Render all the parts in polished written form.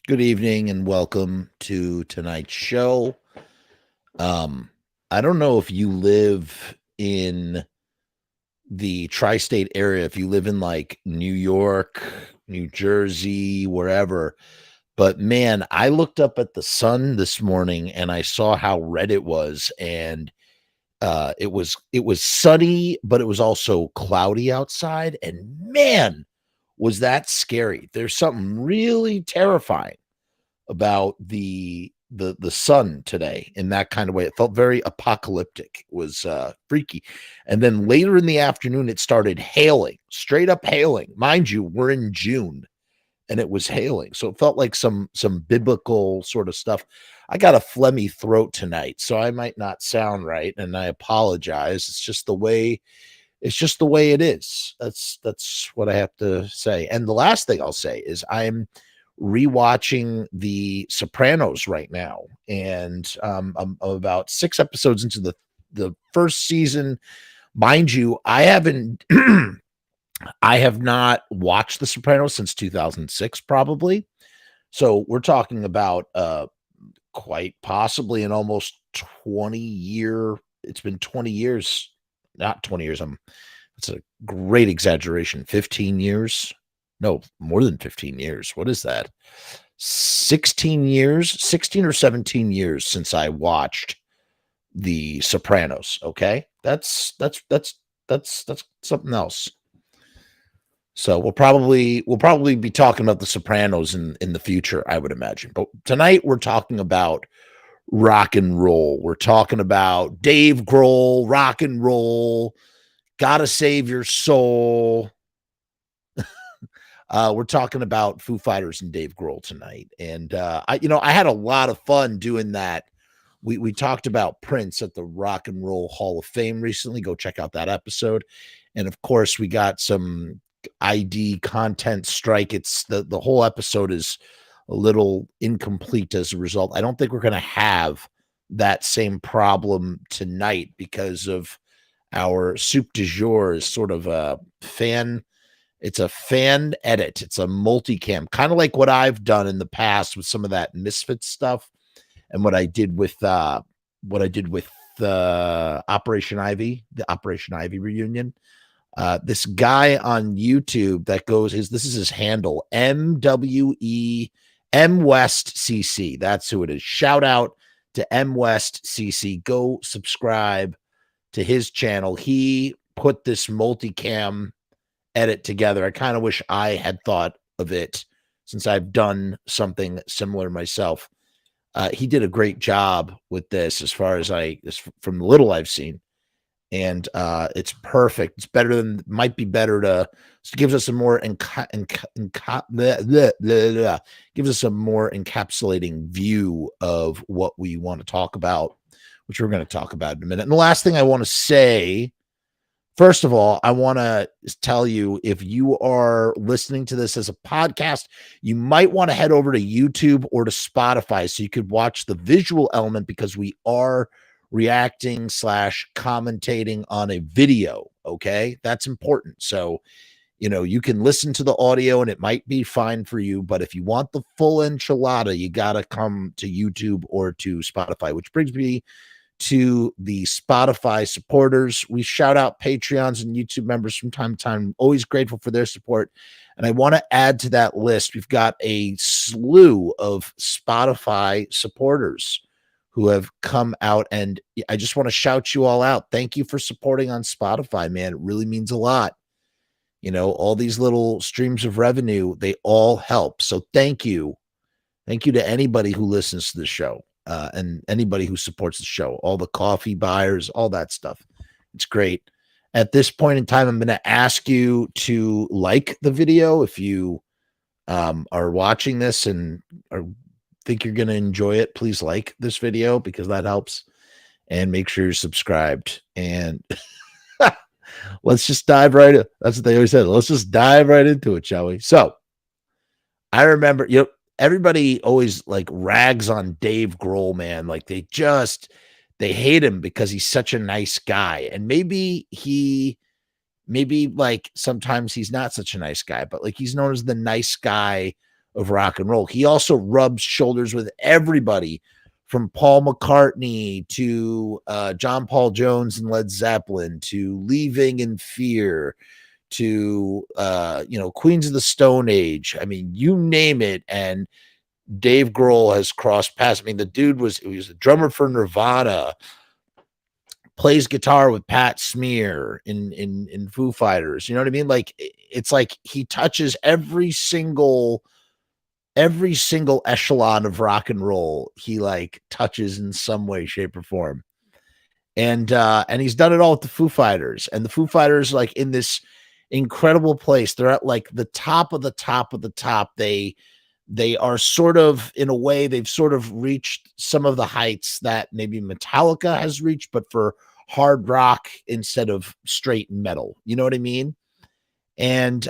Good evening and welcome to tonight's show. I don't know if you live in the tri-state area, if you live in like New York, New Jersey, wherever, but man, I looked up at the sun this morning and I saw how red it was, and it was sunny, but it was also cloudy outside, and man, was that scary. There's something really terrifying about the sun today in that kind of way. It felt very apocalyptic. It was freaky. And then later in the afternoon, it started hailing, straight up hailing. Mind you, we're in June and it was hailing. So it felt like some biblical sort of stuff. I got a phlegmy throat tonight, so I might not sound right, and I apologize. It's just the way it is. That's what I have to say. And the last thing I'll say is I'm rewatching The Sopranos right now, and I'm about 6 episodes into the first season. Mind you, I haven't I have not watched The Sopranos since 2006, probably. So we're talking about quite possibly an almost 20-year. It's been 20 years, not 20 years. It's a great exaggeration. 15 years. No, more than 15 years. What is that? 16 years, 16 or 17 years since I watched The Sopranos. Okay. That's something else. So we'll probably be talking about The Sopranos in the future, I would imagine. But tonight we're talking about rock and roll. We're talking about Dave Grohl, rock and roll, gotta save your soul. We're talking about Foo Fighters and Dave Grohl tonight. And I had a lot of fun doing that. We talked about Prince at the Rock and Roll Hall of Fame recently. Go check out that episode. And of course, we got some ID content strike. It's the whole episode is a little incomplete as a result. I don't think we're going to have that same problem tonight because of our soup du jour is sort of a fan. It's a fan edit. It's a multicam, kind of like what I've done in the past with some of that Misfits stuff, and what I did with Operation Ivy, the Operation Ivy reunion. This guy on YouTube that this is his handle, MWE M West CC. That's who it is. Shout out to M West CC. Go subscribe to his channel. He put this multicam edit together. I kind of wish I had thought of it since I've done something similar myself. He did a great job with this as far as from the little I've seen. And it's perfect. It's might be better gives us a more gives us a more encapsulating view of what we want to talk about, which we're going to talk about in a minute. And the last thing I want to say, first of all, I want to tell you, if you are listening to this as a podcast, you might want to head over to YouTube or to Spotify so you could watch the visual element, because we are reacting / commentating on a video. Okay. That's important. So, you can listen to the audio and it might be fine for you, but if you want the full enchilada, you got to come to YouTube or to Spotify, which brings me to the Spotify supporters. We shout out Patreons and YouTube members from time to time. Always grateful for their support. And I want to add to that list, we've got a slew of Spotify supporters who have come out, and I just want to shout you all out. Thank you for supporting on Spotify, man. It really means a lot. All these little streams of revenue, they all help. So thank you. Thank you to anybody who listens to the show. And anybody who supports the show, all the coffee buyers, all that stuff. It's great. At this point in time, I'm going to ask you to like the video if you are watching this and think you're going to enjoy it. Please like this video because that helps, and make sure you're subscribed. And let's just dive right in. That's what they always said. Let's just dive right into it, shall we? So I remember, everybody always like rags on Dave Grohl, man. Like they hate him because he's such a nice guy. And maybe like sometimes he's not such a nice guy, but like he's known as the nice guy of rock and roll. He also rubs shoulders with everybody from Paul McCartney to John Paul Jones and Led Zeppelin to Leaving in Fear to Queens of the Stone Age. I mean, you name it. And Dave Grohl has crossed paths. I mean, the dude he was a drummer for Nirvana, plays guitar with Pat Smear in Foo Fighters. You know what I mean? Like, it's like he touches every single echelon of rock and roll. He like touches in some way, shape, or form. And he's done it all with the Foo Fighters. And the Foo Fighters, like, in this incredible place. They're at like the top of the top of the top. They are sort of, in a way, they've sort of reached some of the heights that maybe Metallica has reached, but for hard rock instead of straight metal. You know what I mean? And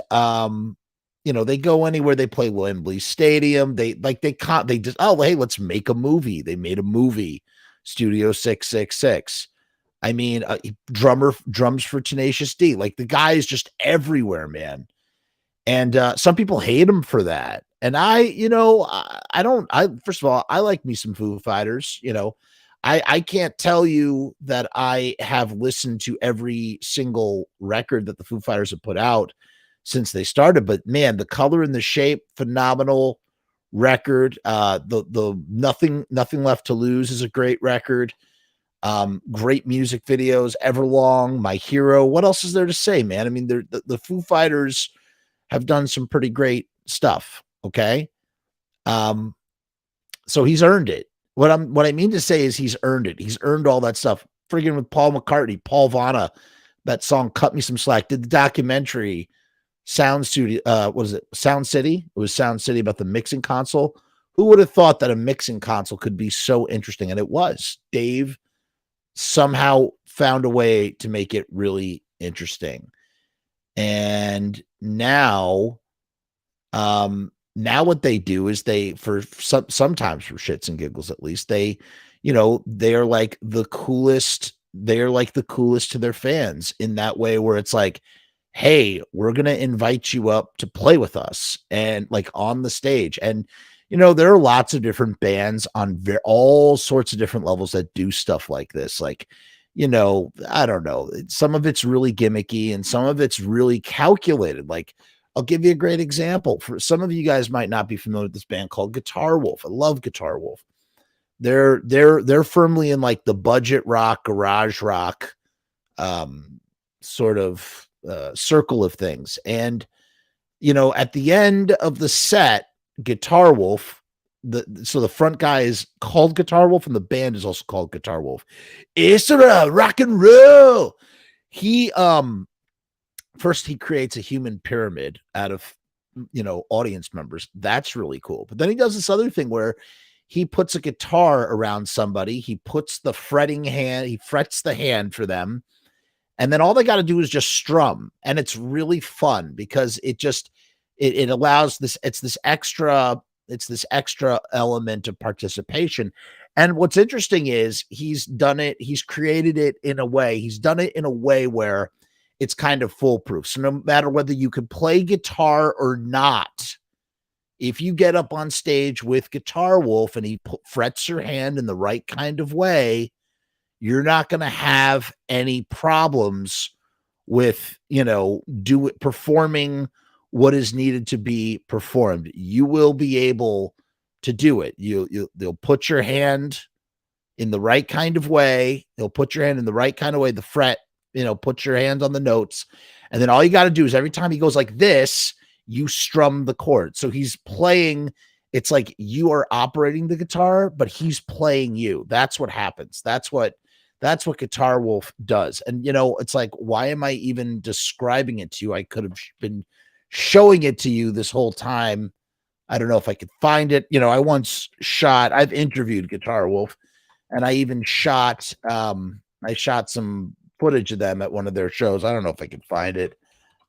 they go anywhere. They play Wembley Stadium. They just, oh, hey, let's make a movie. They made a movie, Studio 666. I mean, drums for Tenacious D. Like, the guy is just everywhere, man. And some people hate him for that. And first of all, I like me some Foo Fighters. I can't tell you that I have listened to every single record that the Foo Fighters have put out since they started, but man, The Color and the Shape, phenomenal record. The Nothing Left to Lose is a great record. Great music videos, Everlong, My Hero. What else is there to say, man? I mean, the Foo Fighters have done some pretty great stuff. Okay. So he's earned it. What I mean to say is he's earned it. He's earned all that stuff. Friggin' with Paul McCartney, Paul Vanna, that song Cut Me Some Slack, did the documentary Sound Studio, what is it? Sound City? It was Sound City, about the mixing console. Who would have thought that a mixing console could be so interesting? And it was. Dave somehow found a way to make it really interesting. And now what they do is sometimes for shits and giggles, at least, they're like the coolest. They're like the coolest to their fans in that way, where it's like, hey, we're going to invite you up to play with us and like on the stage. And, there are lots of different bands on all sorts of different levels that do stuff like this. Like, I don't know. Some of it's really gimmicky and some of it's really calculated. Like, I'll give you a great example. For some of you guys might not be familiar with this band called Guitar Wolf. I love Guitar Wolf. They're firmly in like the budget rock, garage rock, sort of circle of things. And at the end of the set, Guitar Wolf, so the front guy is called Guitar Wolf and the band is also called Guitar Wolf. It's rock and roll. He first he creates a human pyramid out of audience members. That's really cool. But then he does this other thing where he puts a guitar around somebody. He puts the fretting hand, he frets the hand for them. And then all they got to do is just strum. And it's really fun because it allows this, it's this extra element of participation. And what's interesting is he's done it in a way where it's kind of foolproof. So no matter whether you can play guitar or not, if you get up on stage with Guitar Wolf and he frets your hand in the right kind of way, you're not going to have any problems with, performing what is needed to be performed. You will be able to do it. They'll put your hand in the right kind of way. They'll put your hand in the right kind of way, the fret, put your hands on the notes. And then all you got to do is every time he goes like this, you strum the chord. So he's playing. It's like you are operating the guitar, but he's playing you. That's what happens. That's what Guitar Wolf does. And, it's like, why am I even describing it to you? I could have been showing it to you this whole time. I don't know if I could find it. I've interviewed Guitar Wolf and I even shot some footage of them at one of their shows. I don't know if I could find it.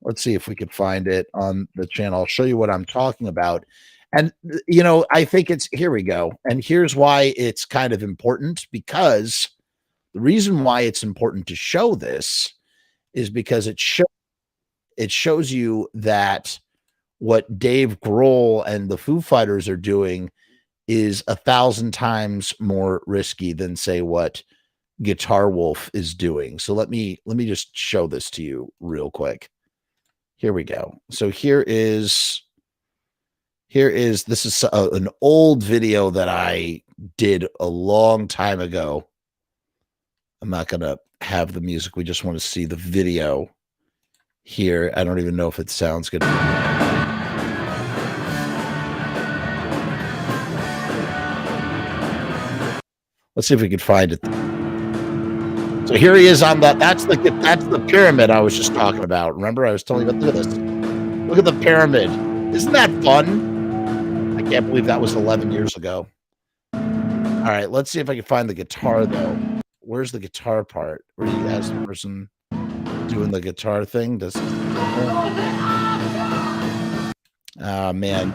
Let's see if we could find it on the channel. I'll show you what I'm talking about. And, I think here we go. And here's why it's kind of important, because the reason why it's important to show this is because it shows you that what Dave Grohl and the Foo Fighters are doing is 1,000 times more risky than, say, what Guitar Wolf is doing. So let me just show this to you real quick. Here we go. So this is an old video that I did a long time ago. I'm not going to have the music. We just want to see the video here. I don't even know if it sounds good. Let's see if we can find it. So here he is on that's the pyramid I was just talking about. Remember, I was telling you about, look at this. Look at the pyramid. Isn't that fun? I can't believe that was 11 years ago. All right, let's see if I can find the guitar though. Where's the guitar part? Where he has the person doing the guitar thing? Does oh man.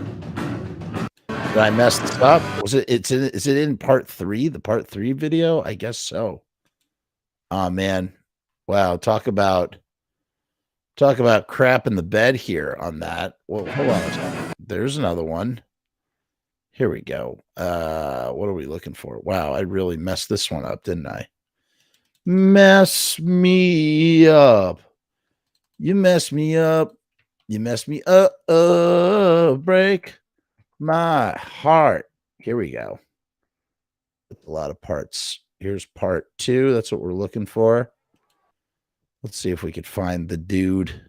Did I mess this up? Is it in part 3? The part 3 video? I guess so. Oh man. Wow, talk about crap in the bed here on that. Well, hold on a second. There's another one. Here we go. What are we looking for? Wow, I really messed this one up, didn't I? Mess me up. You mess me up. You mess me up. Break my heart. Here we go. A lot of parts. Here's part 2. That's what we're looking for. Let's see if we could find the dude.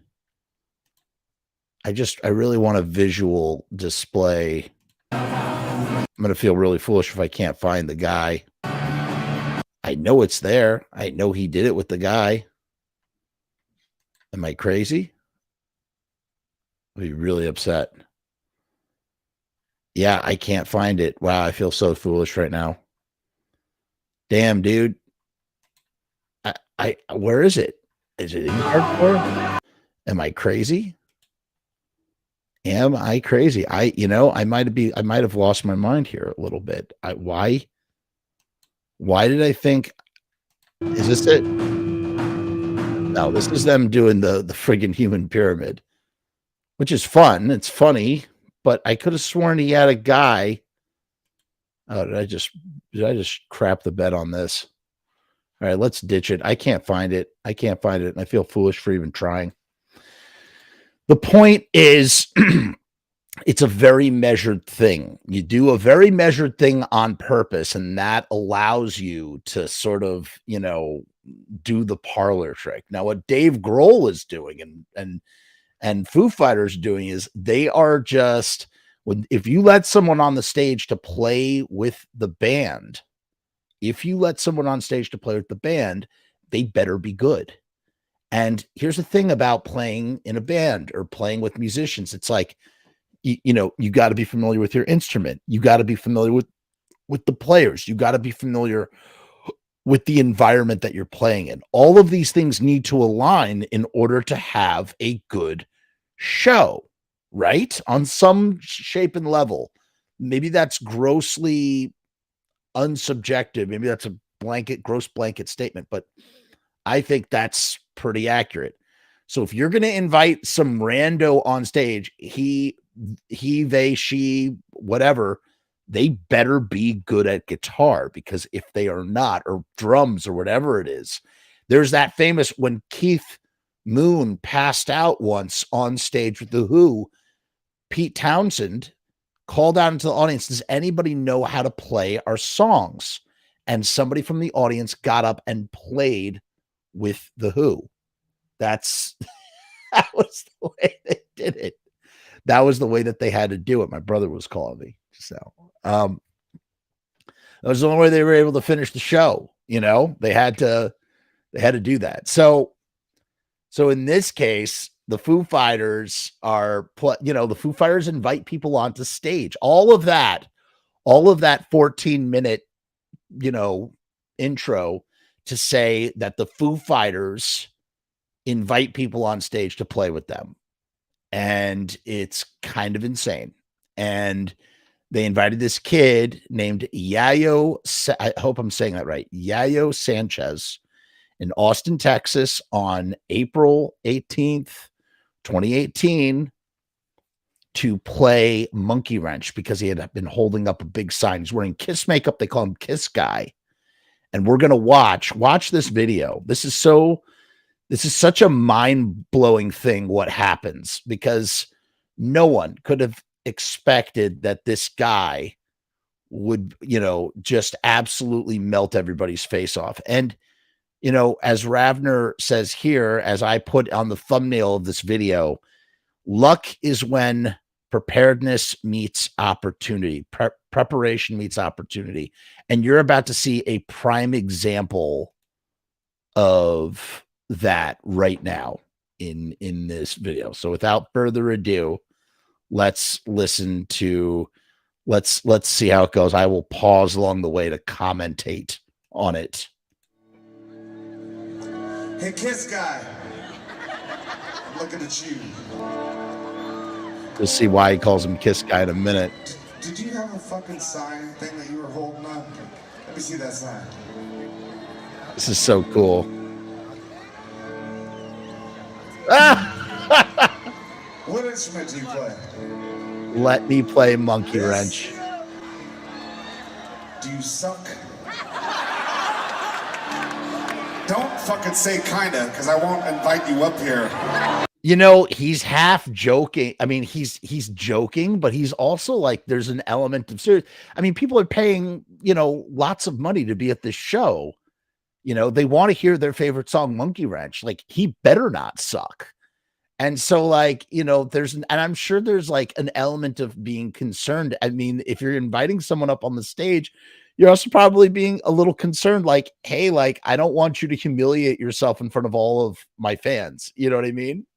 I really want a visual display. I'm going to feel really foolish if I can't find the guy. I know it's there. I know he did it with the guy. Am I crazy? I'll be really upset. Yeah, I can't find it. Wow, I feel so foolish right now. Damn, dude. Where is it? Is it in hardcore? Am I crazy? Am I crazy? I might have lost my mind here a little bit. Why did I think, is this it? No, this is them doing the friggin' human pyramid, which is fun. It's funny, but I could have sworn he had a guy. Oh, did I just crap the bed on this? All right, let's ditch it. I can't find it. And I feel foolish for even trying. The point is, it's a very measured thing. You do a very measured thing on purpose, and that allows you to sort of, do the parlor trick. Now, what Dave Grohl is doing and Foo Fighters doing is they are just, if you let someone on the stage to play with the band, they better be good. And here's the thing about playing in a band or playing with musicians. It's like, you got to be familiar with your instrument. You got to be familiar with the players. You got to be familiar with the environment that you're playing in. All of these things need to align in order to have a good show, right? On some shape and level. Maybe that's grossly unsubjective. Maybe that's a gross blanket statement, but I think that's pretty accurate. So if you're going to invite some rando on stage, he, they, she, whatever, they better be good at guitar, because if they are not, or drums or whatever it is, there's that famous, when Keith Moon passed out once on stage with The Who, Pete Townsend called out into the audience, does anybody know how to play our songs? And somebody from the audience got up and played with The Who. That was the way they did it. That was the way that they had to do it. My brother was calling me. So that was the only way they were able to finish the show. They had to do that. So in this case, the Foo Fighters the Foo Fighters invite people onto stage. All of that 14-minute, intro to say that the Foo Fighters invite people on stage to play with them. And it's kind of insane. And they invited this kid named Yayo, I hope I'm saying that right, Yayo Sanchez, in Austin, Texas, on April 18th, 2018, to play Monkey Wrench because he had been holding up a big sign. He's wearing Kiss makeup. They call him Kiss Guy. And we're going to watch this video. This is such a mind-blowing thing what happens, because no one could have expected that this guy would, just absolutely melt everybody's face off. And, as Ravner says here, as I put on the thumbnail of this video, luck is when preparedness meets opportunity, preparation meets opportunity. And you're about to see a prime example of that right now in this video. So without further ado, let's listen to, let's see how it goes. I will pause along the way to commentate on it. Hey, Kiss Guy, I'm looking at you. We'll see why he calls him Kiss Guy in a minute. Did you have a fucking sign thing that you were holding up? Let me see that sign. This is so cool. What instrument do you play? Let me play Monkey Wrench. Do you suck? Don't fucking say kinda, because I won't invite you up here. He's half joking. I mean, he's joking, but he's also like, there's an element of serious. I mean, people are paying, lots of money to be at this show. They want to hear their favorite song, Monkey Wrench. Like, he better not suck. And so, like, and I'm sure there's like an element of being concerned. I mean, if you're inviting someone up on the stage, you're also probably being a little concerned, like, hey, like, I don't want you to humiliate yourself in front of all of my fans. You know what I mean?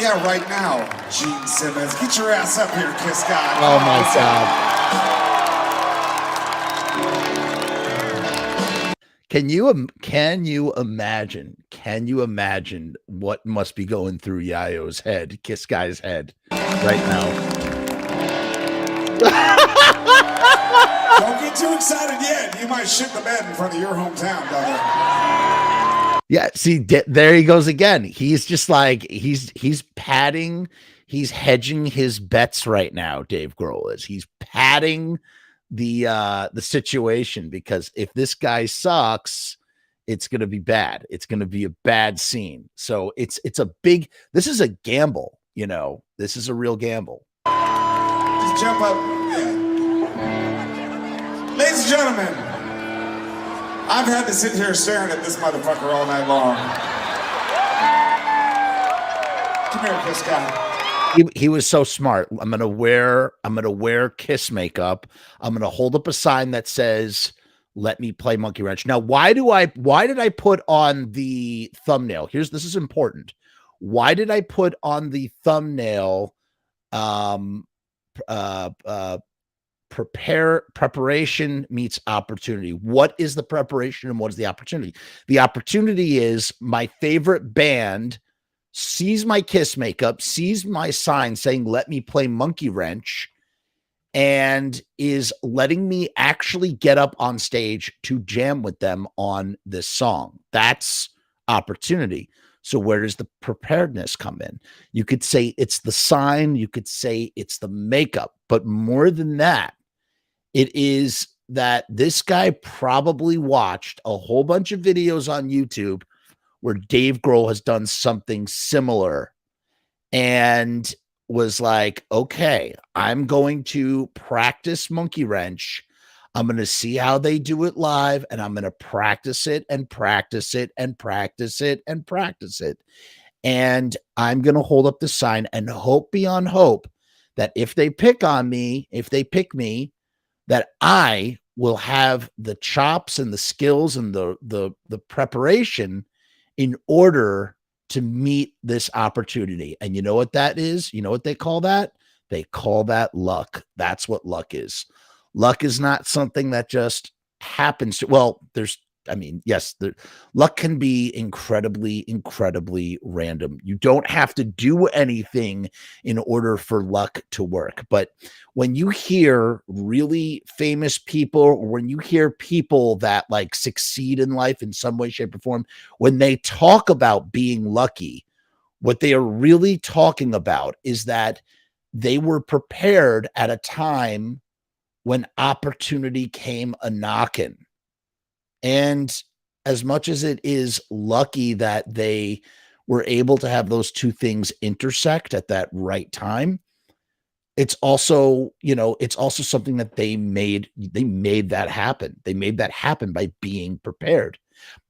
Yeah, right now, Gene Simmons. Get your ass up here, Kiss Guy. Oh my God. Can you imagine what must be going through Yayo's head, Kiss Guy's head right now? Don't get too excited yet. You might shit the bed in front of your hometown, brother. Yeah, see, there he goes again. He's just like, he's padding, he's hedging his bets right now, Dave Grohl is. He's padding the situation, because if this guy sucks, it's going to be bad. It's going to be a bad scene. So this is a gamble, this is a real gamble. Just jump up. Yeah. Ladies and gentlemen, I've had to sit here staring at this motherfucker all night long. Come here, Kiss Guy. He was so smart. I'm gonna wear Kiss makeup. I'm gonna hold up a sign that says, "Let me play Monkey Wrench." Now, why did I put on the thumbnail? This is important. Why did I put on the thumbnail preparation meets opportunity? What is the preparation and what is the opportunity? The opportunity is my favorite band sees my Kiss makeup, sees my sign saying, "Let me play Monkey Wrench," and is letting me actually get up on stage to jam with them on this song. That's opportunity. So where does the preparedness come in? You could say it's the sign, you could say it's the makeup, but more than that, it is that this guy probably watched a whole bunch of videos on YouTube where Dave Grohl has done something similar and was like, okay, I'm going to practice Monkey Wrench. I'm going to see how they do it live, and I'm going to practice it and practice it and practice it and practice it. And I'm going to hold up the sign and hope beyond hope that if they pick me, that I will have the chops and the skills and the preparation in order to meet this opportunity. And you know what that is? You know what they call that? They call that luck. That's what luck is. Luck is not something that just happens to, well, there's I mean, yes, the luck can be incredibly, incredibly random. You don't have to do anything in order for luck to work. But when you hear really famous people, or when you hear people that like succeed in life in some way, shape, or form, when they talk about being lucky, what they are really talking about is that they were prepared at a time when opportunity came a knocking. And as much as it is lucky that they were able to have those two things intersect at that right time, it's also, you know, it's also something that they made that happen. They made that happen by being prepared.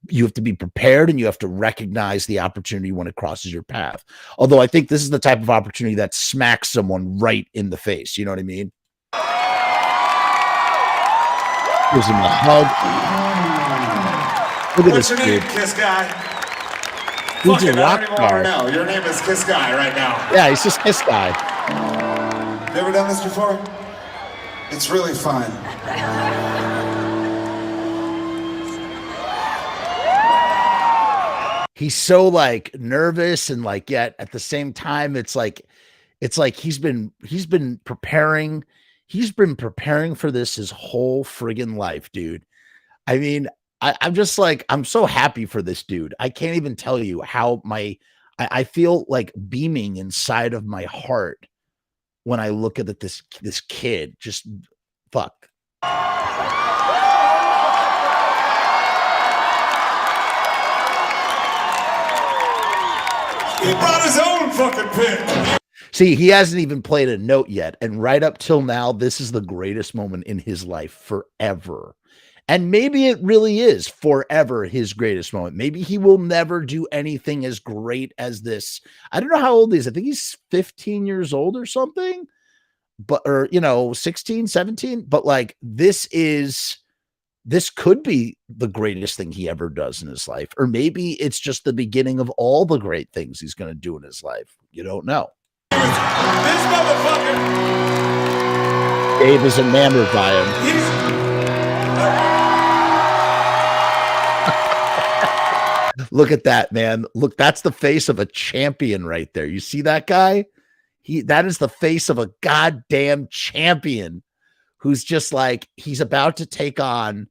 You have to be prepared, and you have to recognize the opportunity when it crosses your path. Although I think this is the type of opportunity that smacks someone right in the face. You know what I mean? Gives him a hug. Look at What's this your name, dude. Kiss Guy? Dude's Fuck a it, I rock don't even star. want to know. Your name is Kiss Guy right now. Yeah, he's just Kiss Guy. You ever done this before? It's really fun. He's so like nervous, and like, yet at the same time, it's like he's been preparing. He's been preparing for this his whole friggin' life, dude. I mean, I'm just like, I'm so happy for this dude. I can't even tell you how I feel like beaming inside of my heart when I look at this kid. Just fuck. He brought his own fucking pick. See, he hasn't even played a note yet. And right up till now, this is the greatest moment in his life forever. And maybe it really is forever his greatest moment. Maybe he will never do anything as great as this. I don't know how old he is. I think he's 15 years old or something, but, or, you know, 16, 17. But like, this could be the greatest thing he ever does in his life. Or maybe it's just the beginning of all the great things he's going to do in his life. You don't know. This motherfucker. Dave is enamored by him. Look at that, man. Look, that's the face of a champion right there. You see that guy? That is the face of a goddamn champion who's just like, he's about to take on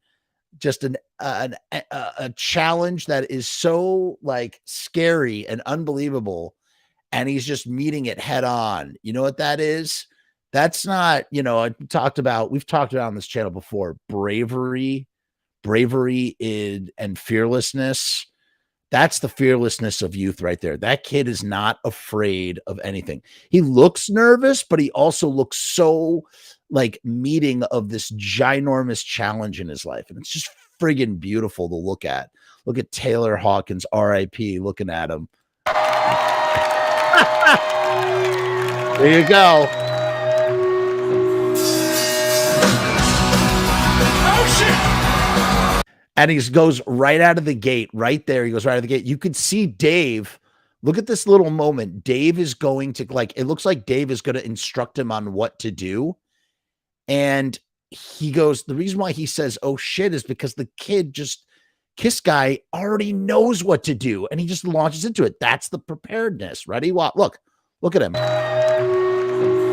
just a challenge that is so like scary and unbelievable, and he's just meeting it head on. You know what that is? That's not, you know, we've talked about on this channel before, bravery and fearlessness. That's the fearlessness of youth right there. That kid is not afraid of anything. He looks nervous, but he also looks so like meeting of this ginormous challenge in his life. And it's just friggin' beautiful to look at. Look at Taylor Hawkins, RIP, looking at him. There you go. Oh, shit. And he goes right out of the gate, right there. He goes right out of the gate. You could see Dave. Look at this little moment. Dave is going to, like, it looks like Dave is going to instruct him on what to do. And he goes, the reason why he says, oh shit, is because the kid Kiss Guy already knows what to do. And he just launches into it. That's the preparedness. Ready? Look at him.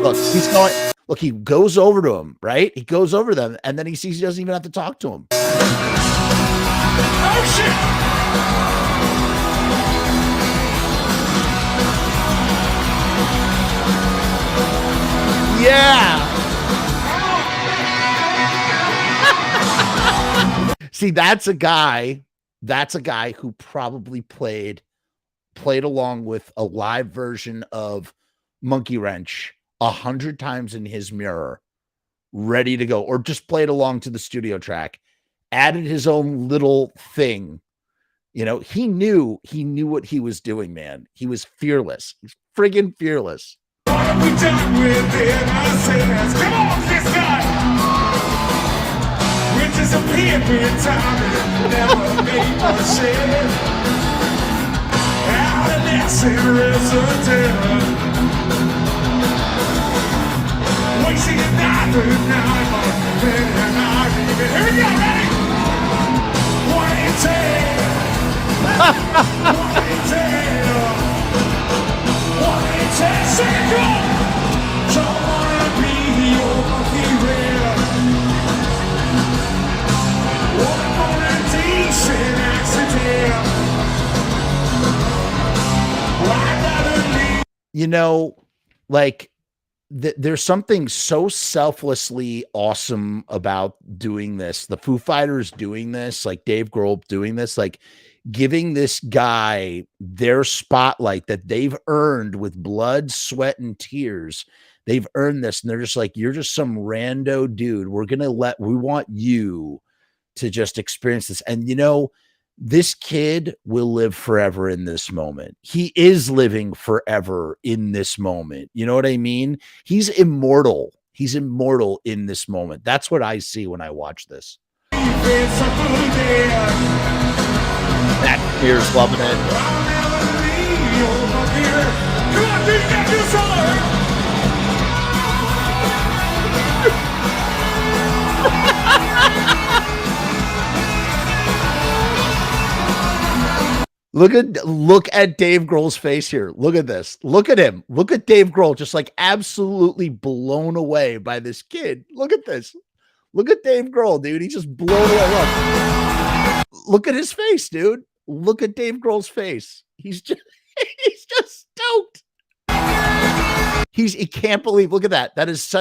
Look, he's going, look, he goes over to him, right? He goes over them, and then he sees he doesn't even have to talk to him. Oh, shit! Yeah! See, that's a guy who probably played along with a live version of Monkey Wrench 100 times in his mirror, ready to go, or just played along to the studio track, added his own little thing. You know, he knew what he was doing, man. He was fearless. He's friggin' fearless. What have we done with innocence? Come on, Kiss Guy! Which is a paper time and never made a shit. Out of this resident. Wasting another night on the bed and I leave it. Here we go, ready? What You know, like there's something so selflessly awesome about doing this. The Foo Fighters doing this, like Dave Grohl doing this, like giving this guy their spotlight that they've earned with blood, sweat, and tears. They've earned this, and they're just like, you're just some rando dude. We want you to just experience this. And you know, this kid will live forever in this moment. He is living forever in this moment. You know what I mean? He's immortal. He's immortal in this moment. That's what I see when I watch this. That Spears loving it. Look at Dave Grohl's face here. Look at this. Look at him. Look at Dave Grohl, just like absolutely blown away by this kid. Look at this. Look at Dave Grohl, dude. He's just blown away. Look at his face, dude. Look at Dave Grohl's face. He's just stoked. He can't believe. Look at that. That's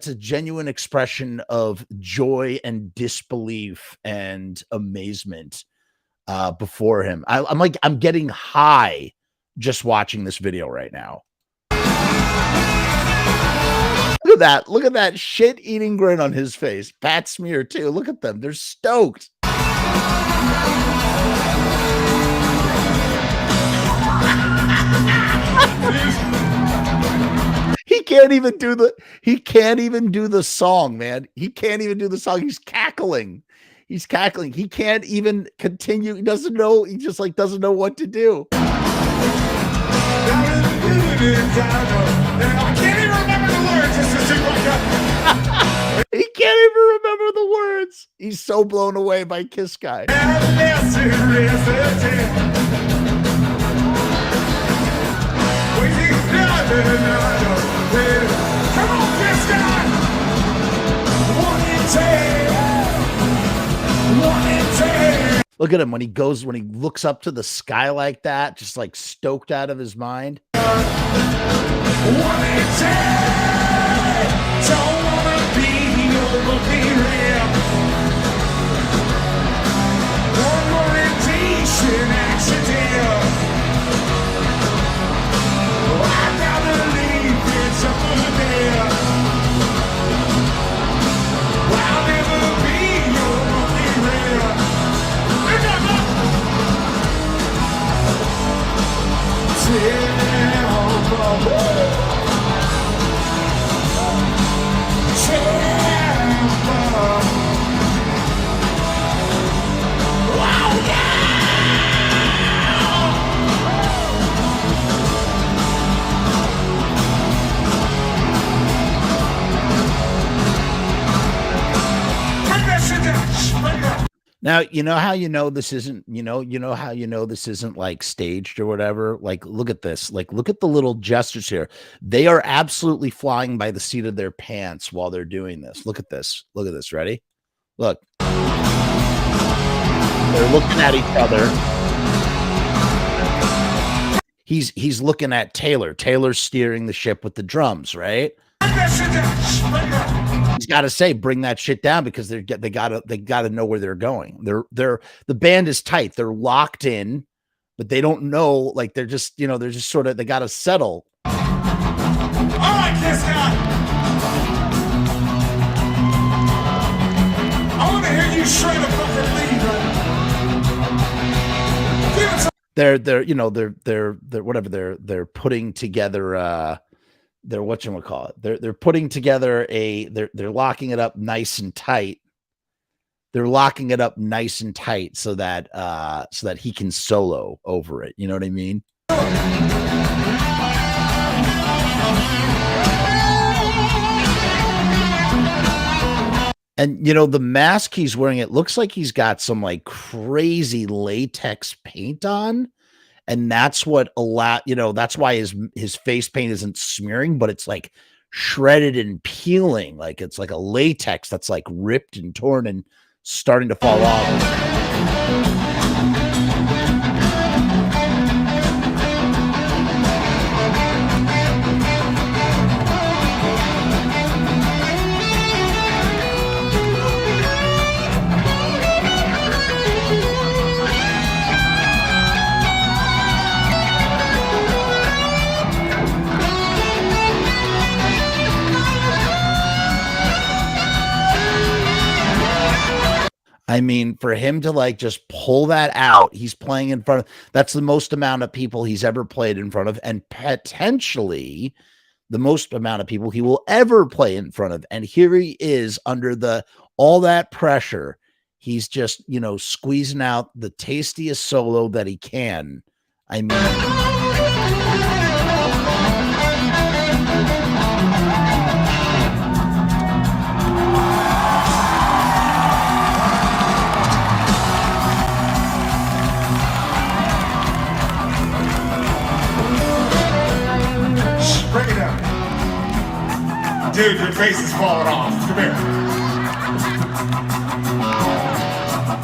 a genuine expression of joy and disbelief and amazement before him. I'm getting high just watching this video right now. Look at that shit-eating grin on his face. Pat Smear too. Look at them. They're stoked. He can't even do the song, man. He can't even do the song. He's cackling. He can't even continue. He doesn't know. He just like doesn't know what to do. I can't even remember the words. He can't even remember the words. He's so blown away by Kiss Guy. Come on, Kiss Guy! Look at him when he looks up to the sky like that, just like stoked out of his mind. Now, you know how this isn't, this isn't like staged or whatever. Like, look at this. Like, look at the little gestures here. They are absolutely flying by the seat of their pants while they're doing this. Look at this. Look at this. Ready? Look. They're looking at each other. He's looking at Taylor. Taylor's steering the ship with the drums, right? He's got to say, bring that shit down, because they gotta know where they're going. The band is tight. They're locked in, but they don't know. Like they're just sort of, they got to settle. All right, Kiss Guy. I want to hear you shred a fucking lead. They're putting together they're whatchamacallit. They're putting together they're locking it up nice and tight. They're locking it up nice and tight so that he can solo over it. You know what I mean? And you know, the mask he's wearing, it looks like he's got some like crazy latex paint on. And that's what that's why his face paint isn't smearing, but it's like shredded and peeling. Like it's like a latex that's like ripped and torn and starting to fall off. I mean, for him to like just pull that out, he's playing in front of that's the most amount of people he's ever played in front of, and potentially the most amount of people he will ever play in front of. And here he is under all that pressure. He's just, squeezing out the tastiest solo that he can. I mean, Bring it down. Dude, your face is falling off. Come here.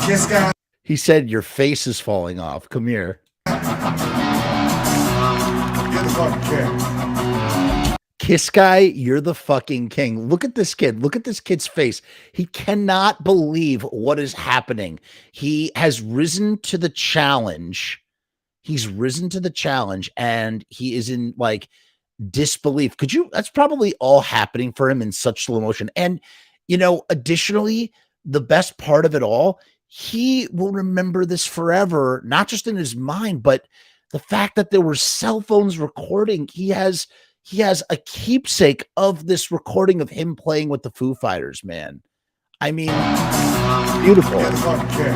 Kiss guy. he said, your face is falling off. Come here. You're the fucking king. Kiss guy, you're the fucking king. Look at this kid. Look at this kid's face. He cannot believe what is happening. He has risen to the challenge. He's risen to the challenge and he is in like disbelief. That's probably all happening for him in such slow motion. And, additionally, the best part of it all, he will remember this forever, not just in his mind, but the fact that there were cell phones recording. He has a keepsake of this recording of him playing with the Foo Fighters, man. I mean, beautiful. You're the fucking king.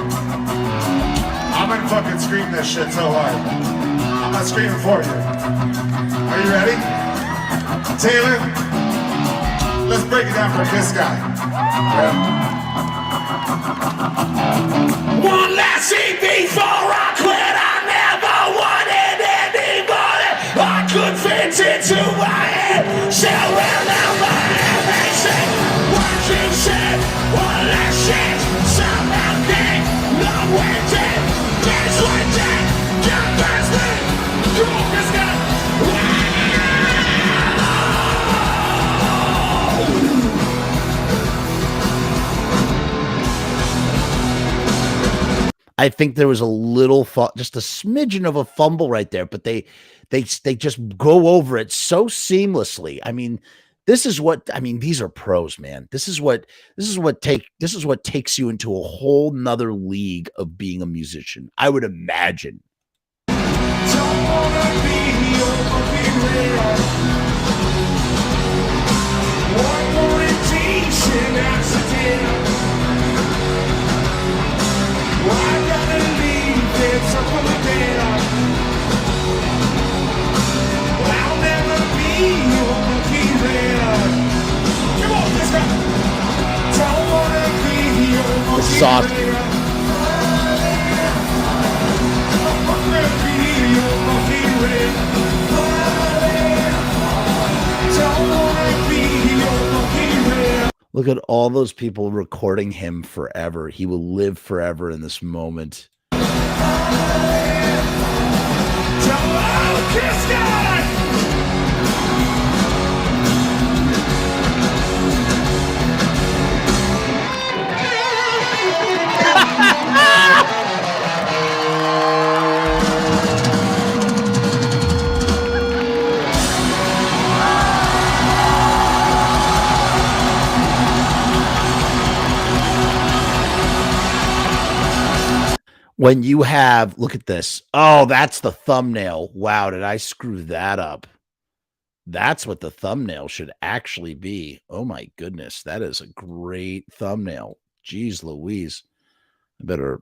I'm gonna fucking scream this shit so hard. I'm not screaming for you. Are you ready? Taylor, let's break it down for this guy. Yeah. One last EP before I quit. I never wanted anybody I could fit into my head. Shall remember everything. What you said, one last shit. Somehow think, no way dead. That's what dead. Can't pass me. Come on, this guy. I think there was a little just a smidgen of a fumble right there, but they just go over it so seamlessly. I mean, these are pros, man. This is what takes you into a whole nother league of being a musician, I would imagine. Don't wanna be one more indecent accident. I gotta leave this up on the bed. I'll never be your monkey red. Come on, let's go. Don't wanna be your monkey red. I wanna be your monkey red. Don't wanna be your monkey red. Look at all those people recording him forever. He will live forever in this moment. Kiss guy! When you have, look at this. Oh, that's the thumbnail. Wow, did I screw that up? That's what the thumbnail should actually be. Oh my goodness, that is a great thumbnail. Jeez Louise. I better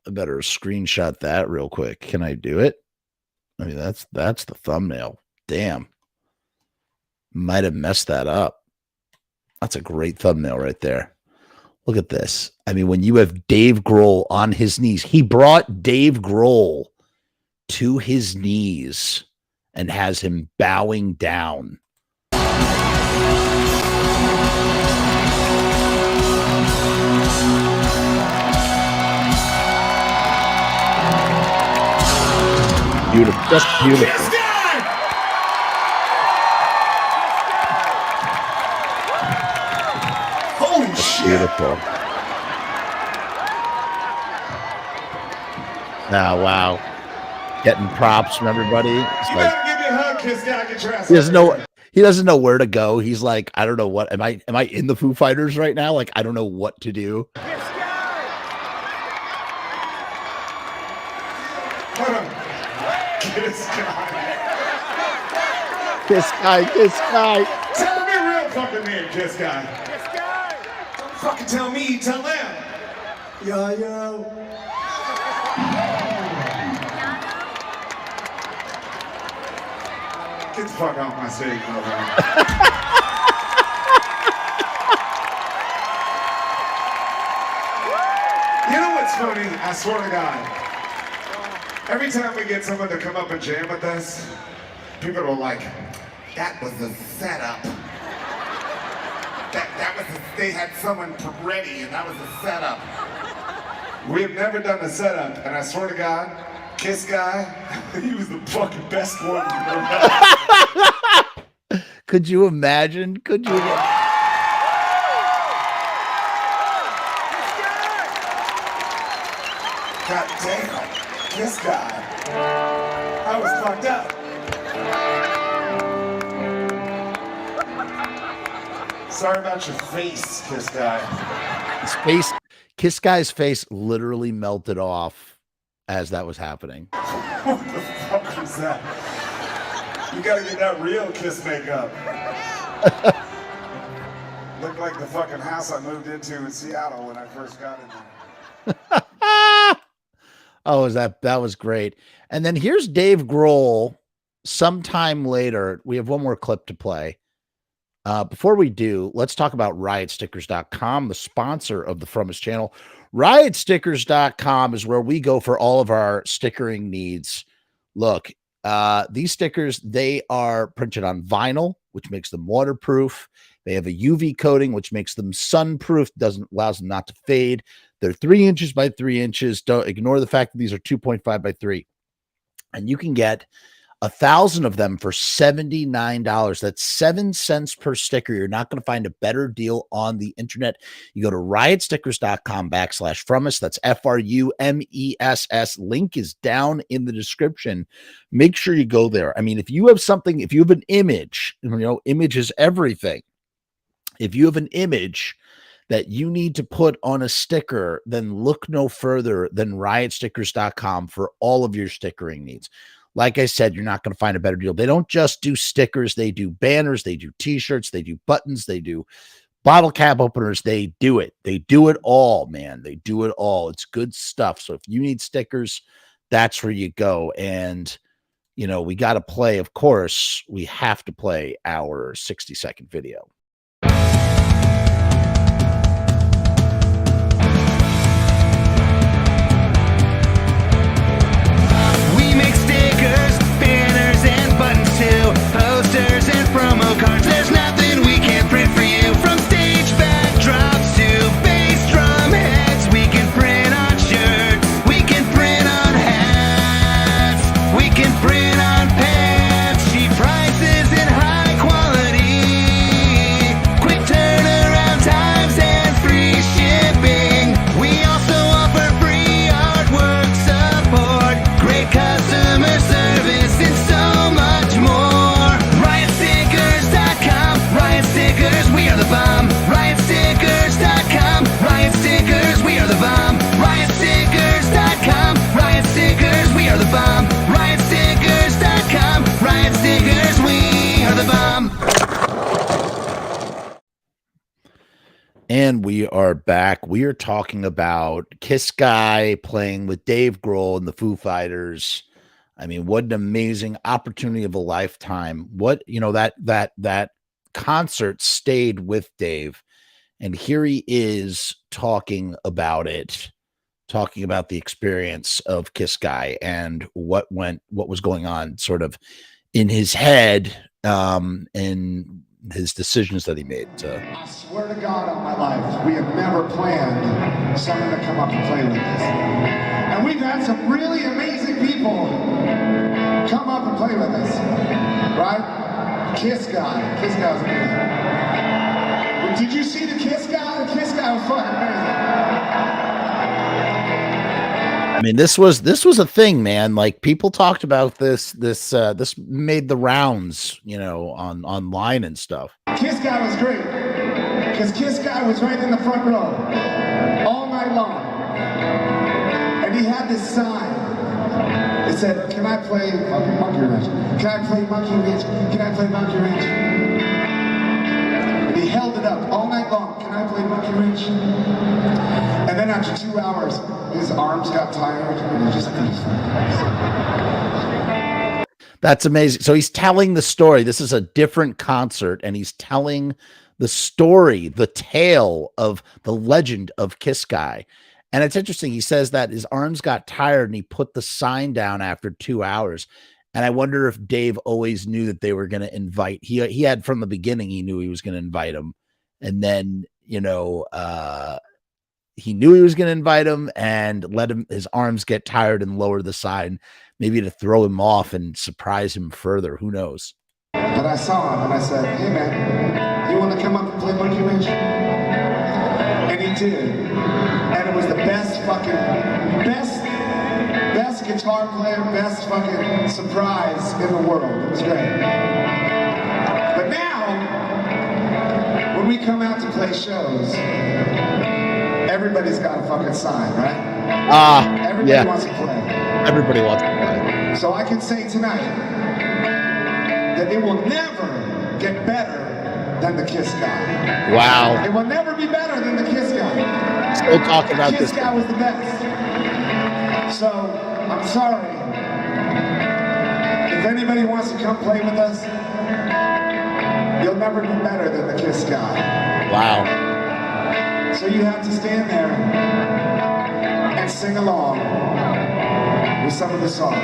screenshot that real quick. Can I do it? I mean, that's the thumbnail. Damn. Might have messed that up. That's a great thumbnail right there. Look at this. I mean, when you have Dave Grohl on his knees, he brought Dave Grohl to his knees and has him bowing down. Beautiful, just beautiful. Holy shit. Beautiful. Oh, wow. Getting props from everybody. It's You like, better give me a hug, Kiss Guy. Get your ass he doesn't over know. He doesn't know where to go. He's like, I don't know what. Am I in the Foo Fighters right now? Like, I don't know what to do. here. Hold on. Kiss Guy. Kiss guy, kiss guy. Tell me a real fucking name, Kiss Guy. Kiss Guy. Don't fucking tell me, tell them. Yayo. Get the fuck off my stage, motherfucker. You know what's funny? I swear to God. Every time we get someone to come up and jam with us, people are like, that was a setup. That was they had someone ready and that was a setup. We have never done a setup, and I swear to God, Kiss Guy, he was the fucking best one we've ever had. Could you imagine? Could you? God damn, Kiss Guy. I was fucked up. Sorry about your face, Kiss Guy. His face, Kiss Guy's face literally melted off as that was happening. What the fuck was that? You gotta get that real Kiss makeup. Looked like the fucking house I moved into in Seattle when I first got in there. Oh, that was great. And then here's Dave Grohl sometime later. We have one more clip to play. Before we do, let's talk about riotstickers.com, the sponsor of the Frumess channel. Riotstickers.com is where we go for all of our stickering needs. Look, these stickers, they are printed on vinyl, which makes them waterproof. They have a UV coating, which makes them sunproof, allows them not to fade. They're 3 inches by 3 inches. Don't ignore the fact that these are 2.5 by 3. And you can get 1,000 of them for $79. That's 7 cents per sticker. You're not going to find a better deal on the internet. You go to riotstickers.com/Frumess. That's FRUMESS. Link is down in the description. Make sure you go there. I mean, if you have something, if you have an image, image is everything. If you have an image that you need to put on a sticker, then look no further than riotstickers.com for all of your stickering needs. Like I said, you're not going to find a better deal. They don't just do stickers. They do banners. They do t-shirts. They do buttons. They do bottle cap openers. They do it. They do it all, man. They do it all. It's good stuff. So if you need stickers, that's where you go. And, we got to play, of course, we have to play our 60-second video. Posters and promo cards, there's nothing we can't print for you. From stage backdrops to bass drum heads, we can print on shirts, we can print on hats, we can print on pants. Cheap prices and high quality, quick turnaround times and free shipping. We also offer free artwork support, great customer service, and so much more. We are the bomb. Riotstickers.com. Riot Stickers, we are the bomb. Riotstickers.com. Riot Stickers, we are the bomb. Riotstickers.com. Riot Stickers, we are the bomb. And we are back. We are talking about Kiss Guy playing with Dave Grohl and the Foo Fighters. I mean, what an amazing opportunity of a lifetime. What, that concert stayed with Dave. And here he is talking about it, talking about the experience of Kiss Guy and what was going on sort of in his head, and his decisions that he made. I swear to God on my life, we have never planned someone to come up and play with us. And we've had some really amazing people come up and play with us, right? Kiss Guy. Kiss Guy was amazing. But did you see the Kiss Guy? The Kiss Guy was fucking amazing. I mean, this was a thing, man. Like, people talked about this made the rounds, online and stuff. Kiss Guy was great, because Kiss Guy was right in the front row all night long. And he had this sign. It said, "Can I play fucking Monkey Wrench? Can I play Monkey Wrench? Can I play Monkey Wrench?" And he held it up all night long. "Can I play Monkey Wrench?" And then after 2 hours, his arms got tired, and he just That's amazing. So he's telling the story. This is a different concert, and he's telling the story, the tale of the legend of Kiss Guy. And it's interesting. He says that his arms got tired and he put the sign down after 2 hours. And I wonder if Dave always knew that they were going to invite. He had from the beginning, he knew he was going to invite him. And then, he knew he was going to invite him and let his arms get tired and lower the sign, maybe to throw him off and surprise him further. Who knows? But I saw him and I said, "Hey man, you want to come up and play Monkey Wrench?" And he did. And it was the best guitar player, best fucking surprise in the world. It was great. But now, when we come out to play shows, everybody's got a fucking sign, right? Everybody wants to play. Everybody wants to play. So I can say tonight that it will never get better than the Kiss Guy. Wow. It will never be better than the Kiss Guy. Still talking about Kiss this. Guy was the best. So I'm sorry. If anybody wants to come play with us, you'll never be better than the Kiss Guy. Wow. So you have to stand there and sing along with some of the songs.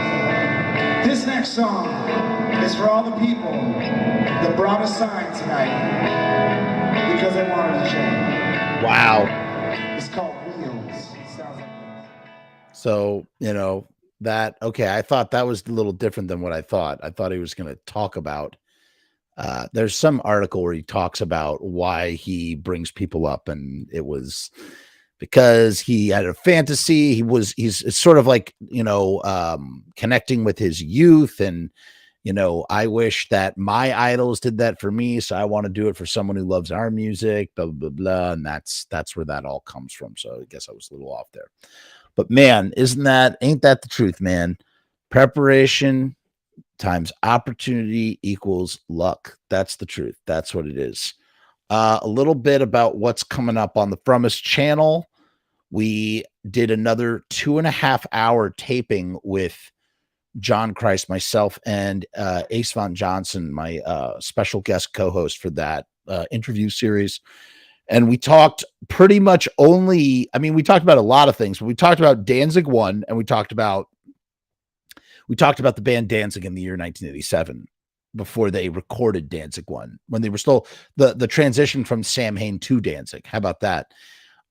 This next song is for all the people that brought a sign tonight because they wanted to change. Wow. It's called Wheels. It sounds like this. So, okay, I thought that was a little different than what I thought. I thought he was going to talk about, there's some article where he talks about why he brings people up, and it was because he had a fantasy. He's sort of like, connecting with his youth, and, I wish that my idols did that for me, so I want to do it for someone who loves our music, blah, blah, blah. And that's where that all comes from. So I guess I was a little off there. But man, ain't that the truth, man? Preparation times opportunity equals luck. That's the truth. That's what it is. A little bit about what's coming up on the Frumess channel. We did another 2.5 hour taping with John Christ, myself, and Ace Von Johnson, my special guest co-host for that interview series. And we talked pretty much we talked about a lot of things, but we talked about Danzig 1, and we talked about the band Danzig in the year 1987, before they recorded Danzig 1, when they were still the transition from Samhain to Danzig. How about that?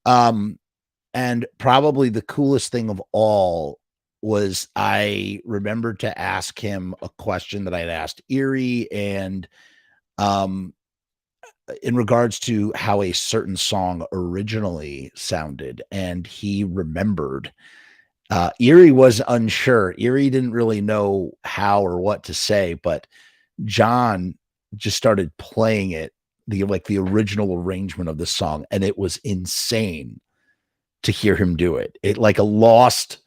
And probably the coolest thing of all was I remembered to ask him a question that I'd asked Erie, and in regards to how a certain song originally sounded, and he remembered. Erie was unsure. Erie didn't really know how or what to say, but John just started playing it, the original arrangement of the song, and it was insane to hear him do it. It like a lost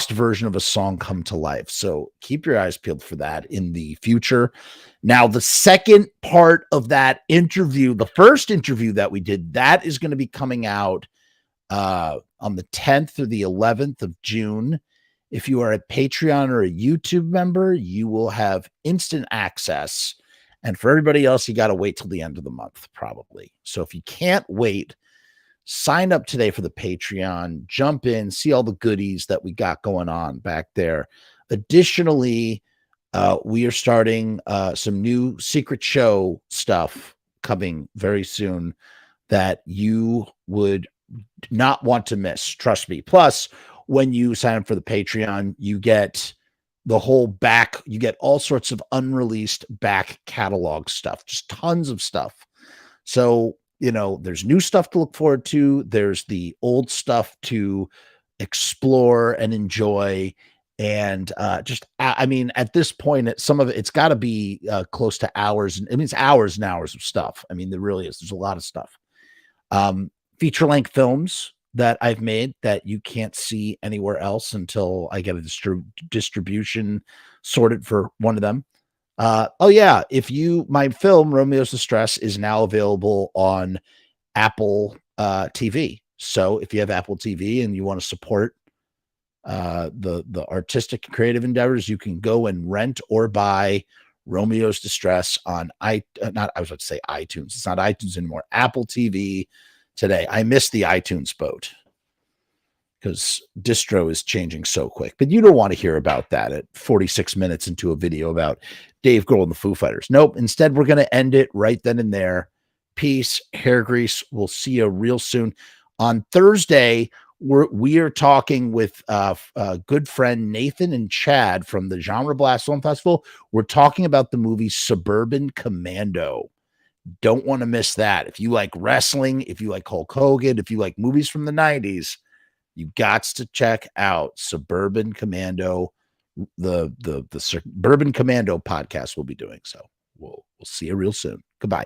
version of a song come to life. So keep your eyes peeled for that in the future. Now, the second part of that interview, the first interview that we did, that is going to be coming out on the 10th or the 11th of June. If you are a Patreon or a YouTube member, you will have instant access, And for everybody else, you got to wait till the end of the month, probably. So if you can't wait, sign up today for the Patreon, jump in, see all the goodies that we got going on back there. Additionally, we are starting some new secret show stuff coming very soon that you would not want to miss. Trust me. Plus, when you sign up for the Patreon, you get the whole back, you get all sorts of unreleased back catalog stuff, just tons of stuff. So, there's new stuff to look forward to. There's the old stuff to explore and enjoy. And at this point, some of it's got to be close to hours. I mean, it's hours and hours of stuff. I mean, there really is. There's a lot of stuff. Feature-length films that I've made that you can't see anywhere else until I get a distribution sorted for one of them. My film Romeo's Distress is now available on Apple TV. So if you have Apple TV and you want to support the artistic and creative endeavors, you can go and rent or buy Romeo's Distress on iTunes. It's not iTunes anymore. Apple TV today. I missed the iTunes boat because distro is changing so quick. But you don't want to hear about that at 46 minutes into a video about Dave Grohl and the Foo Fighters. Nope. Instead, we're going to end it right then and there. Peace, hair grease. We'll see you real soon. On Thursday, we are talking with good friend Nathan and Chad from the Genre Blast Film Festival. We're talking about the movie Suburban Commando. Don't want to miss that. If you like wrestling, if you like Hulk Hogan, if you like movies from the 90s, you got to check out Suburban Commando. The Suburban Commando podcast we'll be doing. So we'll see you real soon. Goodbye.